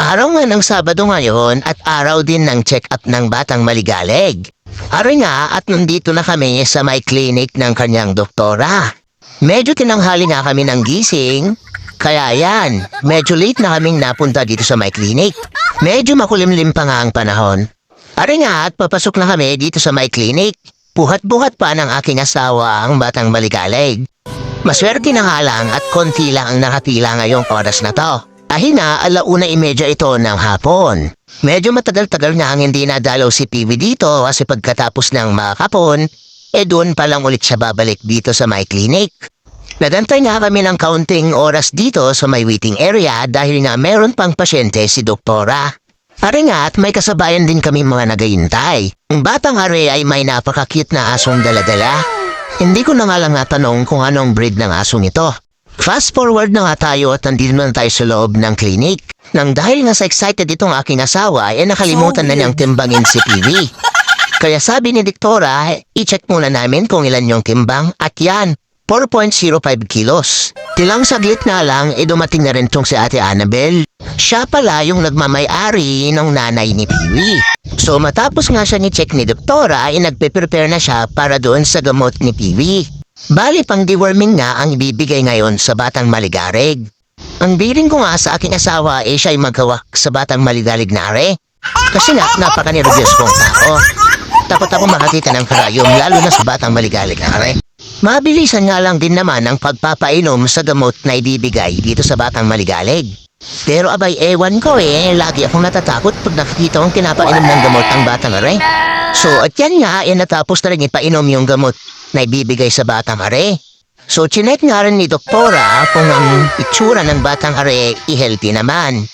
Araw nga ng Sabado ngayon at araw din ng check-up ng batang maligalig. Araw nga at nandito na kami sa may clinic ng kanyang doktora. Medyo tinanghali nga kami ng gising, kaya yan, medyo late na kaming napunta dito sa may clinic. Medyo makulimlim pa nga ang panahon. Araw nga at papasok na kami dito sa may clinic. Buhat-buhat pa ng aking asawa ang batang maligalig. Maswerte na nga lang at konti lang ang nakatila ngayong oras na to. Dahil na 1:30 ito ng hapon. Medyo matagal-tagal na ang hindi nadalaw si PV dito kasi pagkatapos ng makapon, doon pa lang ulit siya babalik dito sa my clinic. Nadantay nga kami ng kaunting oras dito sa may waiting area dahil nga meron pang pasyente si Doktora. Are nga at may kasabayan din kami mga nagahintay. Ang batang are ay may napaka-cute na asong daladala. Hindi ko na nga lang natanong kung anong breed ng asong ito. Fast forward na nga tayo at nandito na tayo sa loob ng clinic. Nang dahil nga sa excited itong aking asawa, nakalimutan na niyang timbangin si PV. Kaya sabi ni Doktora, i-check muna namin kung ilan yung timbang at yan, 4.05 kilos. Tilang saglit na lang, dumating na rin tong si Ate Annabel. Siya pala yung nagmamay-ari ng nanay ni PV. So matapos nga siya ni-check ni Doktora, nagpe-prepare na siya para doon sa gamot ni PV. Bali pang deworming nga ang ibibigay ngayon sa batang maligalig. Ang biling ko nga sa aking asawa siya ay magkawak sa batang maligalig na are. Kasi nga napaka-nervyos kong tao. Takot ako makakita ng karayom lalo na sa batang maligalig na are. Mabilisan nga lang din naman ang pagpapainom sa gamot na ibibigay dito sa batang maligalig. Pero abay ewan ko lagi akong natatakot pag nakikita kong pinapainom ng gamot ang batang are. So at yan nga natapos na rin ipainom yung gamot na ibibigay sa batang are. So chinek nga rin ni Doktora kung ang itsura ng batang are i-healthy naman.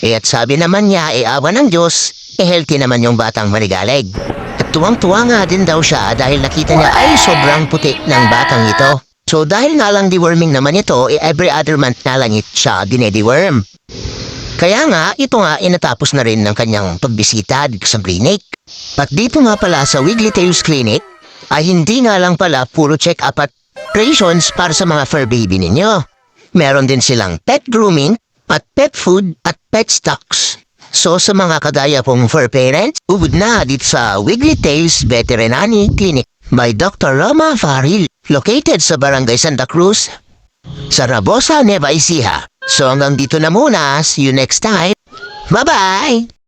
At sabi naman niya awa ng Diyos, healthy naman yung batang maligalig. At tuwang-tuwa nga din daw siya dahil nakita niya ay sobrang puti ng batang ito. So dahil nga lang deworming naman ito, every other month na lang siya dinediworm. Kaya nga, ito nga natapos na rin ng kanyang pagbisita dito sa clinic. At dito nga pala sa Wiggly Tails Clinic, ay hindi nga lang pala puro check-up at creations para sa mga fur baby ninyo. Meron din silang pet grooming at pet food at pet stocks. So sa mga kadaya pong fur parents, ubod na dito sa Wiggly Tails Veterinary Clinic by Dr. Roma Faril, located sa Barangay Santa Cruz, sa Rabosa, Nueva Ecija. So hanggang dito na muna, see you next time. Bye-bye!